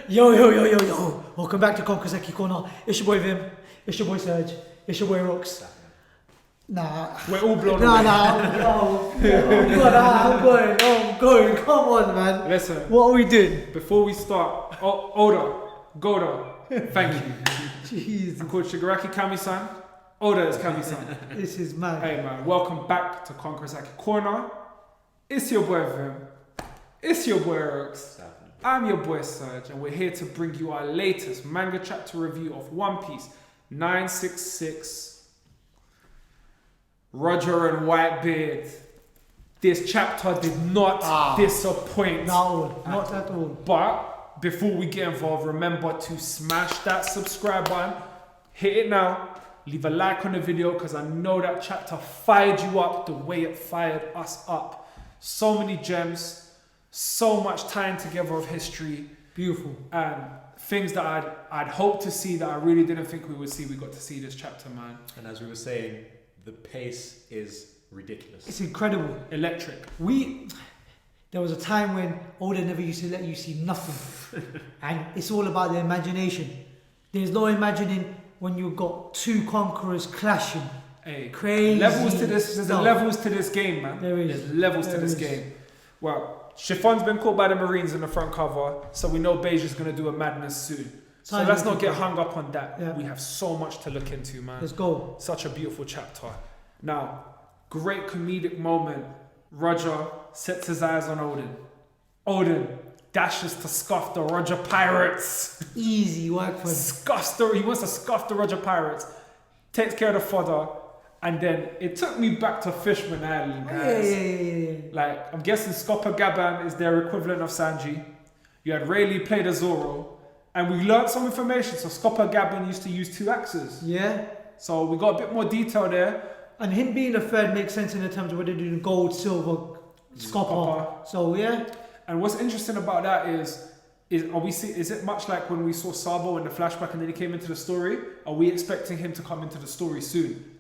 Yo. Welcome back to Conquerors Haki Corner. It's your boy Vim. It's your boy Serge. It's your boy Rox. Nah. We're all blown away. I'm going. Come on, man. Listen. What are we doing? Before we start, Goda, thank you. Jeez. I'm called Shigaraki Kami-san. Oda is Kami-san. This is mad. Hey man, welcome back to Conquerors Haki Corner. It's your boy Vim. It's your boy Rox. I'm your boy Serge, and we're here to bring you our latest manga chapter review of One Piece 966. Roger and Whitebeard. This chapter did not disappoint. No, not at all. But before we get involved, remember to smash that subscribe button. Hit it now. Leave a like on the video because I know that chapter fired you up the way it fired us up. So many gems. So much tying together of history. Beautiful. And things that I'd hoped to see that I really didn't think we would see. We got to see this chapter, man. And as we were saying, the pace is ridiculous. It's incredible. Electric. There was a time when Oden never used to let you see nothing. And it's all about the imagination. There's no imagining when you've got two conquerors clashing. Hey, crazy. Levels to this. There's levels to this game, man. There is. There's levels to this game. Well, Chiffon's been caught by the Marines in the front cover, so we know Beige is going to do a madness soon. So let's not get hung up on that. Yeah. We have so much to look into, man. Let's go. Such a beautiful chapter. Now, great comedic moment. Roger sets his eyes on Oden. Oden dashes to scuff the Roger Pirates. Easy work for him. He wants to scuff the Roger Pirates. Takes care of the fodder. And then it took me back to Fishman Island, guys. Yeah. Like, I'm guessing Scopa is their equivalent of Sanji. You had Rayleigh play the Zoro. And we learned some information. So Scopa used to use two axes. Yeah. So we got a bit more detail there. And him being a third makes sense in the terms of whether they're doing gold, silver, copper. So yeah. And what's interesting about that is it much like when we saw Sabo in the flashback and then he came into the story? Are we expecting him to come into the story soon?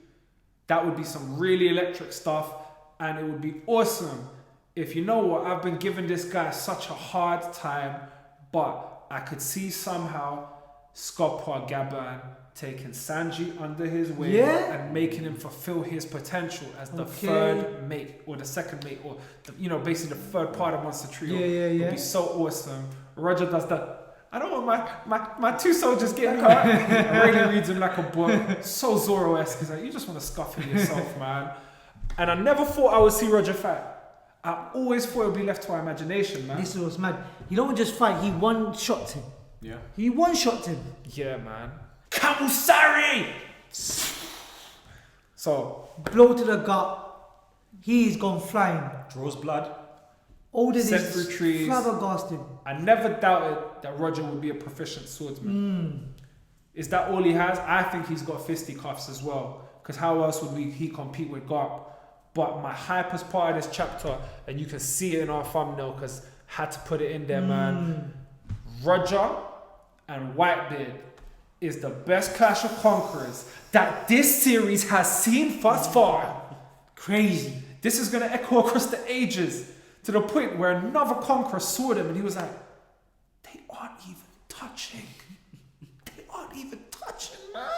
That would be some really electric stuff, and it would be awesome if, you know what, I've been giving this guy such a hard time, but I could see somehow Scopa Gaban taking Sanji under his wing and making him fulfill his potential as the third mate, or the second mate, or basically the third part of Monster Trio. It would be so awesome. Roger does that. I don't want my two soldiers getting hurt. And really reads him like a book. So Zoro-esque. He's like, you just want to scuff him yourself, man. And I never thought I would see Roger fight. I always thought it would be left to our imagination, man. This was mad. He don't just fight, he one-shot him. Yeah. He one-shot him. Yeah, man. Kamusari! So. Blow to the gut. He's gone flying. Draws blood. Oden is flabbergasted. I never doubted that Roger would be a proficient swordsman. Is that all he has? I think he's got fisticuffs as well. Because how else would he compete with Garp? But my hypest part of this chapter, and you can see it in our thumbnail because I had to put it in there, man. Roger and Whitebeard is the best clash of conquerors that this series has seen thus far. Crazy. This is going to echo across the ages. To the point where another conqueror saw them and he was like, they aren't even touching. They aren't even touching, man.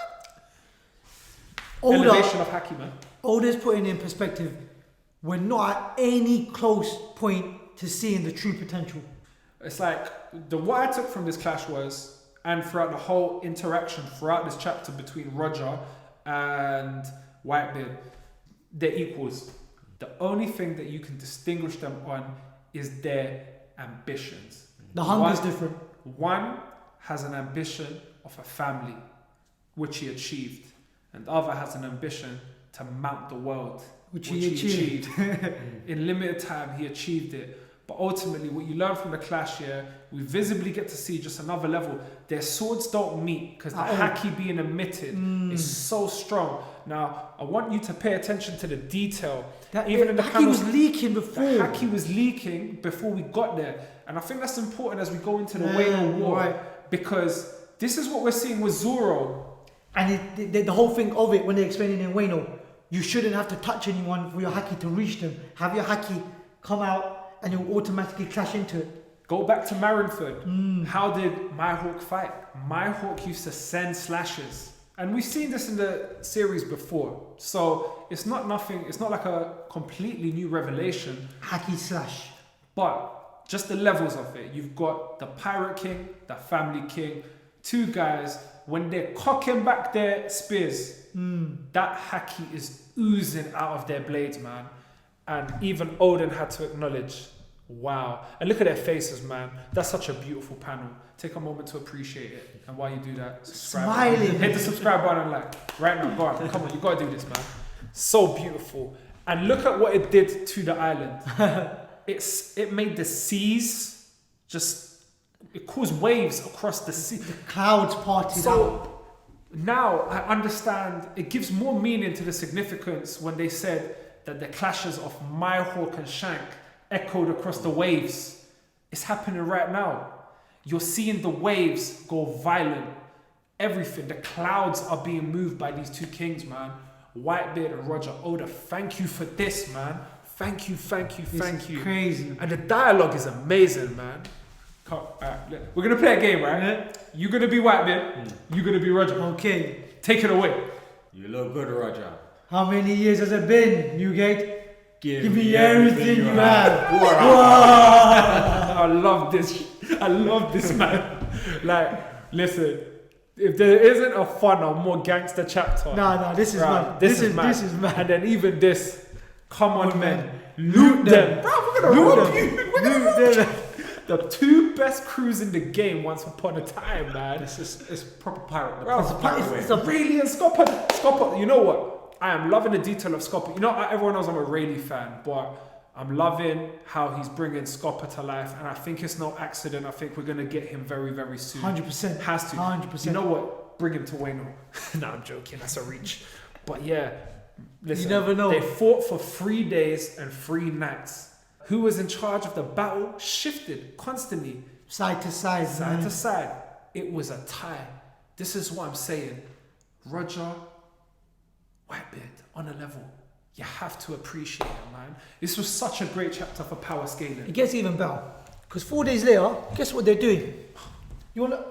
Elevation of Haki, man. Oda's putting in perspective, we're not at any close point to seeing the true potential. It's like, what I took from this clash was, and throughout the whole interaction, throughout this chapter between Roger and Whitebeard, they're equals. The only thing that you can distinguish them on is their ambitions. The hunger is different. One has an ambition of a family, which he achieved. And the other has an ambition to mount the world, which he achieved. In limited time, he achieved it. But ultimately, what you learn from the clash here, we visibly get to see just another level. Their swords don't meet because the Haki being emitted is so strong. Now, I want you to pay attention to the detail. Even in the Haki was leaking before. The Haki was leaking before we got there. And I think that's important as we go into the Wano War. Because this is what we're seeing with Zoro. And the whole thing of it, when they're explaining in Wano, you shouldn't have to touch anyone for your Haki to reach them. Have your Haki come out and you'll automatically clash into it. Go back to Marineford. How did Mihawk fight? Mihawk used to send slashes. And we've seen this in the series before. So it's not nothing, it's not like a completely new revelation. Haki slash. But just the levels of it. You've got the Pirate King, the Family King, two guys, when they're cocking back their spears, that Haki is oozing out of their blades, man. And even Oden had to acknowledge, wow. And look at their faces, man. That's such a beautiful panel. Take a moment to appreciate it. And while you do that, subscribe. Smiling. Hit the subscribe button and like. Right now, go on. Come on, you gotta do this, man. So beautiful. And look at what it did to the island. It made the seas just, it caused waves across the sea. The clouds parted So out. now I understand, it gives more meaning to the significance when they said that the clashes of Mihawk and Shank echoed across the waves. It's happening right now. You're seeing the waves go violent. Everything, the clouds are being moved by these two kings, man. Whitebeard and Roger Oda, thank you for this, man. Thank you. It's crazy. And the dialogue is amazing, man. We're gonna play a game, right? Yeah. You're gonna be Whitebeard, you're gonna be Roger. Okay. Take it away. You look good, Roger. How many years has it been, Newgate? Give me everything you have. I love this, man. Like, listen, if there isn't a fun or more gangster chapter, No, this is right, mad. This is mad. And then even this, come on, man, loot them. Bro, we're gonna rob you. Loot them. The two best crews in the game once upon a time, man. It's proper pirate. Bro, Pirate way. it's a Rayleigh and Scopper. You know what? I am loving the detail of Scopper. You know, everyone knows I'm a Rayleigh fan, but I'm loving how he's bringing Scopper to life, and I think it's no accident. I think we're gonna get him very, very soon. 100%. Has to. 100%. You know what? Bring him to Wano. No, I'm joking. That's a reach. But yeah, listen. You never know. They fought for 3 days and 3 nights. Who was in charge of the battle shifted constantly. Side to side, Side man. to side. It was a tie. This is what I'm saying. Roger, Whitebeard, on a level. You have to appreciate it, man. This was such a great chapter for power scaling. It gets even better. Because 4 days later, guess what they're doing? You wanna...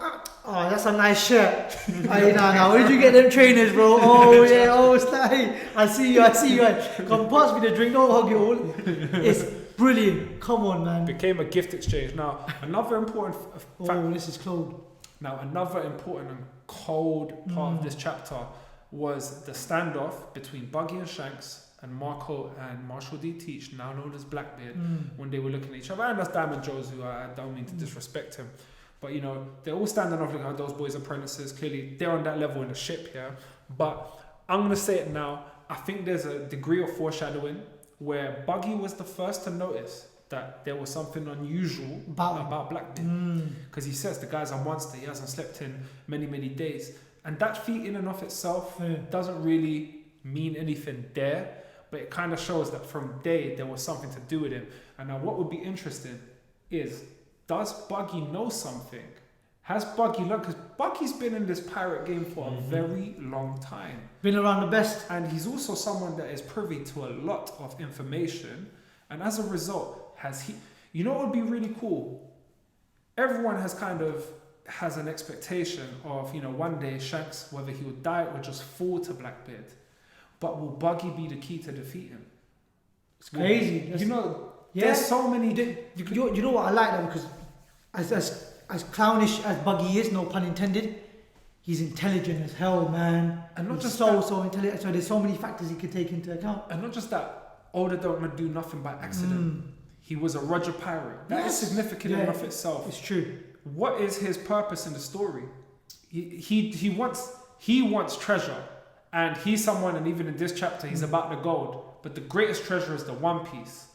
Oh, that's a nice shirt. Hey, nah. Where did you get them trainers, bro? Oh, yeah. Oh, stay. I see you. Come pass me the drink. Don't hug it all. It's brilliant. Come on, man. Became a gift exchange. Now, another important Oh, this is cold. Now, another important and cold part of this chapter was the standoff between Buggy and Shanks and Marco and Marshall D. Teach, now known as Blackbeard, when they were looking at each other. And that's Diamond Joe's, who I don't mean to disrespect him. But, you know, they're all standing off looking at those boys' apprentices. Clearly, they're on that level in the ship, yeah? But I'm going to say it now. I think there's a degree of foreshadowing where Buggy was the first to notice that there was something unusual about Blackbeard. Because he says the guy's a monster. He hasn't slept in many, many days. And that feat in and of itself doesn't really mean anything there. But it kind of shows that from day there was something to do with him. And now what would be interesting is, does Buggy know something? Has Buggy learned? Because Buggy's been in this pirate game for a very long time. Been around the best. And he's also someone that is privy to a lot of information. And as a result, has he... You know what would be really cool? Everyone has an expectation of, you know, one day Shanks, whether he would die or just fall to Blackbeard. But will Buggy be the key to defeat him? It's crazy. You know, there's so many... You know what I like that, because as clownish as Buggy is, no pun intended, he's intelligent as hell, man. And not he's just so intelligent. So there's so many factors he could take into account. And not just that, Oda don't do nothing by accident. He was a Roger Pirate. That is significant in and of itself. It's true. What is his purpose in the story? He wants treasure. And he's someone, and even in this chapter, he's about the gold. But the greatest treasure is the One Piece.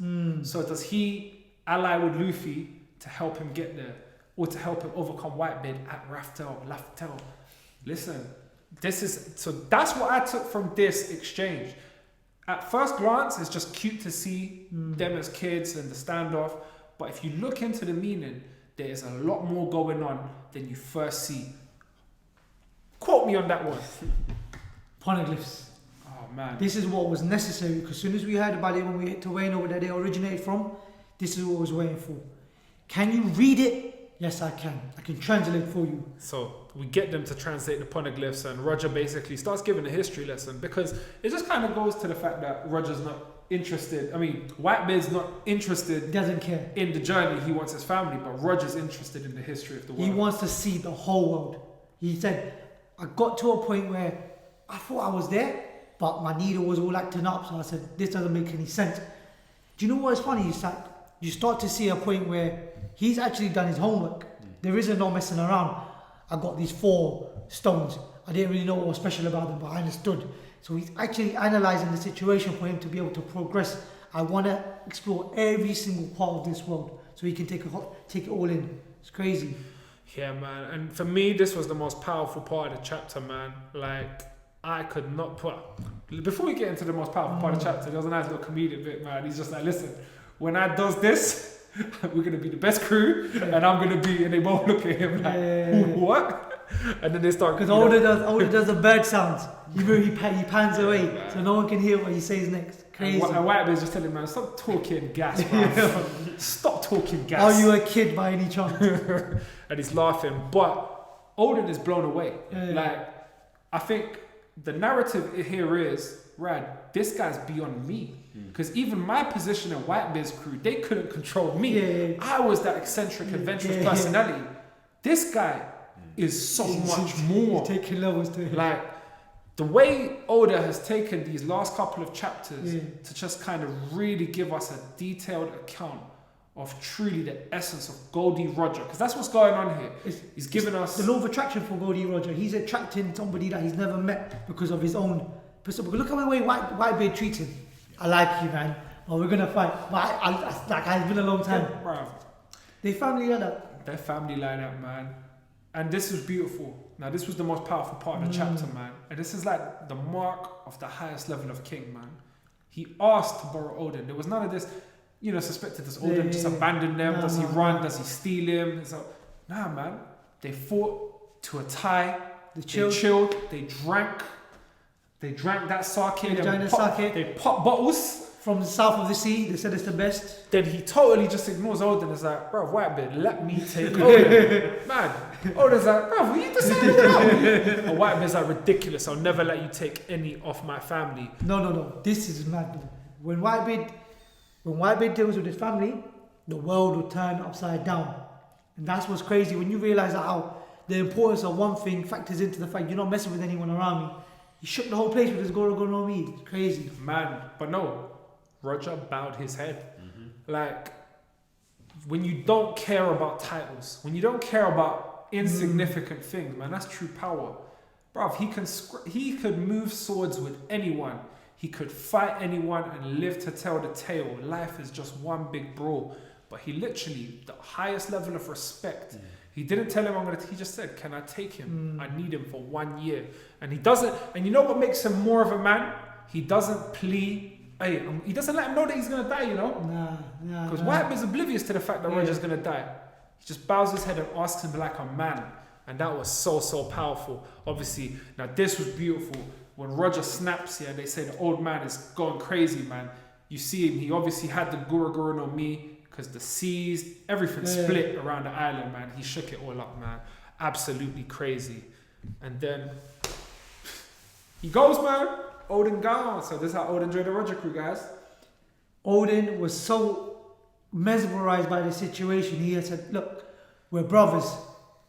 So does he ally with Luffy to help him get there? Or to help him overcome Whitebeard at Laughtel? Listen, so that's what I took from this exchange. At first glance, it's just cute to see them as kids and the standoff. But if you look into the meaning, there is a lot more going on than you first see. Quote me on that one. Poneglyphs. Oh man. This is what was necessary, because as soon as we heard about it when we hit to Wano, where they originated from, this is what I was waiting for. Can you read it? Yes, I can. I can translate for you. So we get them to translate the poneglyphs, and Roger basically starts giving a history lesson, because it just kind of goes to the fact that Roger's not interested. I mean, Whitebeard's not interested. Doesn't care. In the journey. He wants his family, but Roger's interested in the history of the world. He wants to see the whole world. He said, I got to a point where I thought I was there, but my needle was all acting up. So I said, this doesn't make any sense. Do you know what's funny? It's like you start to see a point where he's actually done his homework. There isn't no messing around. I got these 4 stones. I didn't really know what was special about them, but I understood. So he's actually analysing the situation for him to be able to progress. I want to explore every single part of this world so he can take it all in. It's crazy. Yeah, man. And for me, this was the most powerful part of the chapter, man. Like, I could not put... Before we get into the most powerful part of the chapter, there was a nice little comedic bit, man. He's just like, listen, when I does this, we're going to be the best crew, and I'm going to be... And they both look at him like, what? And then they start... Because Oden does the bird sounds. He pans away, so no one can hear what he says next. Crazy. And Whitebeard's just telling him, man, stop talking gas, man. Stop talking gas. Are you a kid by any chance? And he's laughing, but Oden is blown away. Like, I think the narrative here is, Rad, this guy's beyond me. Because even my position in Whitebeard's crew, they couldn't control me. I was that eccentric, adventurous personality. This guy is so much more. He's taking levels to him. Like, the way Oda has taken these last couple of chapters to just kind of really give us a detailed account of truly the essence of Goldie Roger, because that's what's going on here. He's giving us the law of attraction for Goldie Roger. He's attracting somebody that he's never met because of his own personal. Look at the way Whitebeard treats him. I like you, man. Oh, we're gonna fight. But it's been a long time. Bruv. They family like that. They're family like that, man. And this was beautiful. Now, this was the most powerful part of the chapter, man. And this is like the mark of the highest level of king, man. He asked to borrow Oden. There was none of this, suspected does Oden just abandon them? Does he run? Does he steal him? So, nah, man. They fought to a tie. They chilled. They drank that sake. They popped bottles. From the south of the sea, they said it's the best. Then he totally just ignores Oden. It's like, bro, Whitebeard, let me take Oden. Man, Oden's like, bro, what you decided now? And Whitebeard's like, ridiculous. I'll never let you take any of my family. No. This is mad. When Whitebeard deals with his family, the world will turn upside down. And that's what's crazy. When you realise how the importance of one thing factors into the fact you're not messing with anyone around me. He shook the whole place with his Goro no Mi. It's crazy. Man, but no. Roger bowed his head. Like, when you don't care about titles, when you don't care about insignificant things, man, that's true power. Bruv, he could move swords with anyone. He could fight anyone and live to tell the tale. Life is just one big brawl. But he literally, the highest level of respect, he didn't tell him he just said, can I take him? I need him for 1 year. And he doesn't, and you know what makes him more of a man? He doesn't plea. He doesn't let him know that he's going to die, Nah. Because Whitebeard's oblivious to the fact that Roger's going to die. He just bows his head and asks him like a man. And that was so powerful. Obviously, now this was beautiful. When Roger snaps here and they say the old man is going crazy, man. You see him, he obviously had the Guru no Mi because the seas, everything split around the island, man. He shook it all up, man. Absolutely crazy. And then he goes, man. Oden gone. So this is how Oden joined the Roger crew, guys. Oden was so mesmerized by the situation. He had said, look, we're brothers.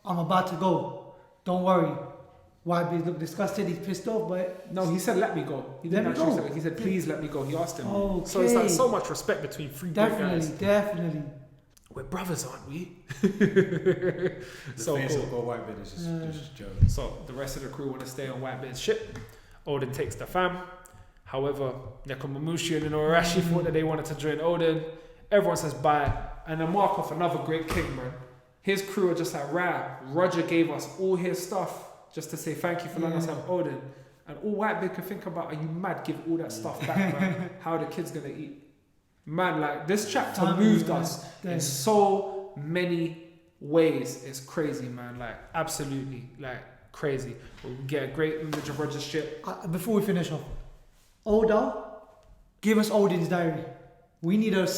I'm about to go. Don't worry. Whitebeard looked disgusted. He's pissed off, but... No, he said, let me go. He didn't actually say it. He said, please let me go. He asked him. Okay. So it's like so much respect between three great guys. Definitely. We're brothers, aren't we? The so face cool. of Whitebeard is just joking. So the rest of the crew want to stay on Whitebeard's ship. Oden takes the fam. However, Nekomamushi and Inuarashi thought that they wanted to join Oden. Everyone says bye. And then mark off another great king, man. His crew are just like, Roger gave us all his stuff just to say thank you for letting us have Oden. And all Whitebeard could think about, are you mad? Give all that stuff back, man. How are the kids going to eat? Man, like, this chapter moved us in so many ways. It's crazy, man. Like, absolutely, like, crazy. We get a great image of Roger's ship. Before we finish off, Oda, give us Oden's diary. We need to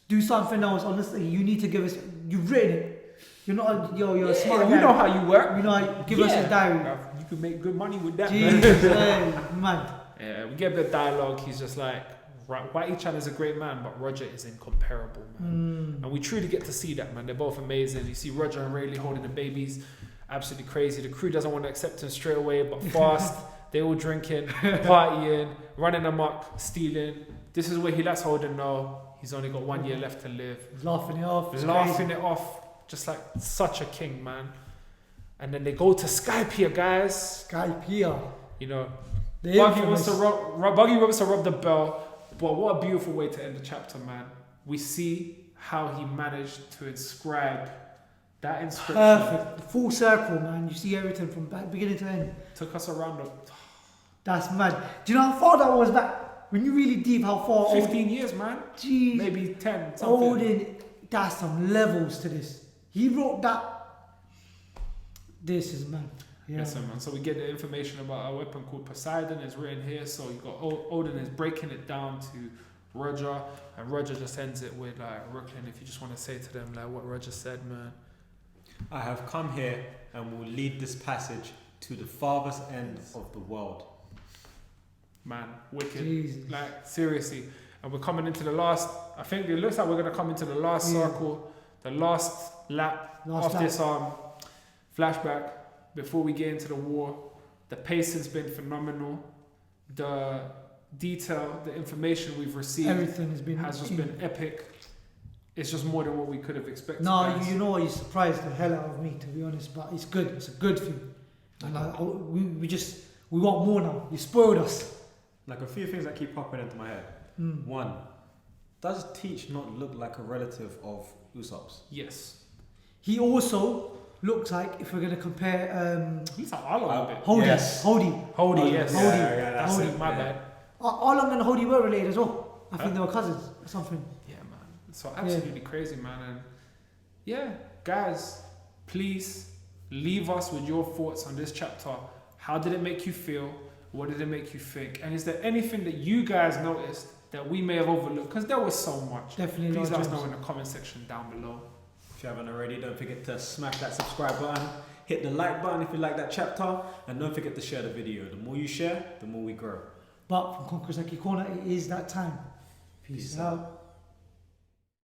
do something else. Honestly, you need to give us you've written it. You're not. You're a smart We guy. know how you work. You know, give us a diary. Bruv, you can make good money with that. Jesus, Man. man. Yeah, we get a bit of dialogue. He's just like, Whitey-chan is a great man, but Roger is incomparable, man. And we truly get to see that, man. They're both amazing. You see Roger and Rayleigh holding the babies, absolutely crazy. The crew doesn't want to accept him straight away, but fast. They all drinking, partying, running amok, stealing. This is where he lets Oden know he's only got 1 year left to live. Laughing it off. Laughing it off, just like such a king, man. And then they go to Skypiea, guys. Skypiea. You know, The Buggy infamous- wants to rob the bell. But what a beautiful way to end the chapter, man. We see how he managed to inscribe that inscription. Perfect. Full circle, man. You see everything from beginning to end. Took us around That's mad. Do you know how far that was back? When you really deep, how far? 15 years, man. Jeez. Maybe 10, something. Oden, that's some levels to this. He wrote that. This is mad. Yeah. Yes, sir, man. So we get the information about a weapon called Poseidon. It's written here. So you got Oden is breaking it down to Roger, and Roger just ends it with like, Brooklyn, if you just want to say to them like what Roger said, man. I have come here and will lead this passage to the farthest end of the world. Man, wicked. Jesus. Like seriously. And we're coming into the last. I think it looks like we're gonna come into the last circle, the last lap of this flashback. Before we get into the war, the pacing's been phenomenal. The detail, the information we've received, Everything has been been epic. It's just more than what we could have expected. No, guys. you know what? You surprised the hell out of me, to be honest. But it's good. It's a good thing. And we want more now. You spoiled us. Like a few things that keep popping into my head. One, does Teach not look like a relative of Usopp's? Yes. He also looks like, if we're gonna compare, He's like Arlong a bit. Hody. Yes. Hody. Hody, yes. Hody. Yeah, That's Hody. it, my bad. Arlong and Hody were related as well. I think they were cousins or something. Yeah, man. So absolutely crazy, man. And yeah, guys, please leave us with your thoughts on this chapter. How did it make you feel? What did it make you think? And is there anything that you guys noticed that we may have overlooked? Because there was so much. Definitely. Please let us gems. know in the comment section down below. If you haven't already, don't forget to smash that subscribe button, hit the like button if you like that chapter, and don't forget to share the video. The more you share, the more we grow. But from Conquerors Haki Corner, it is that time. Peace out.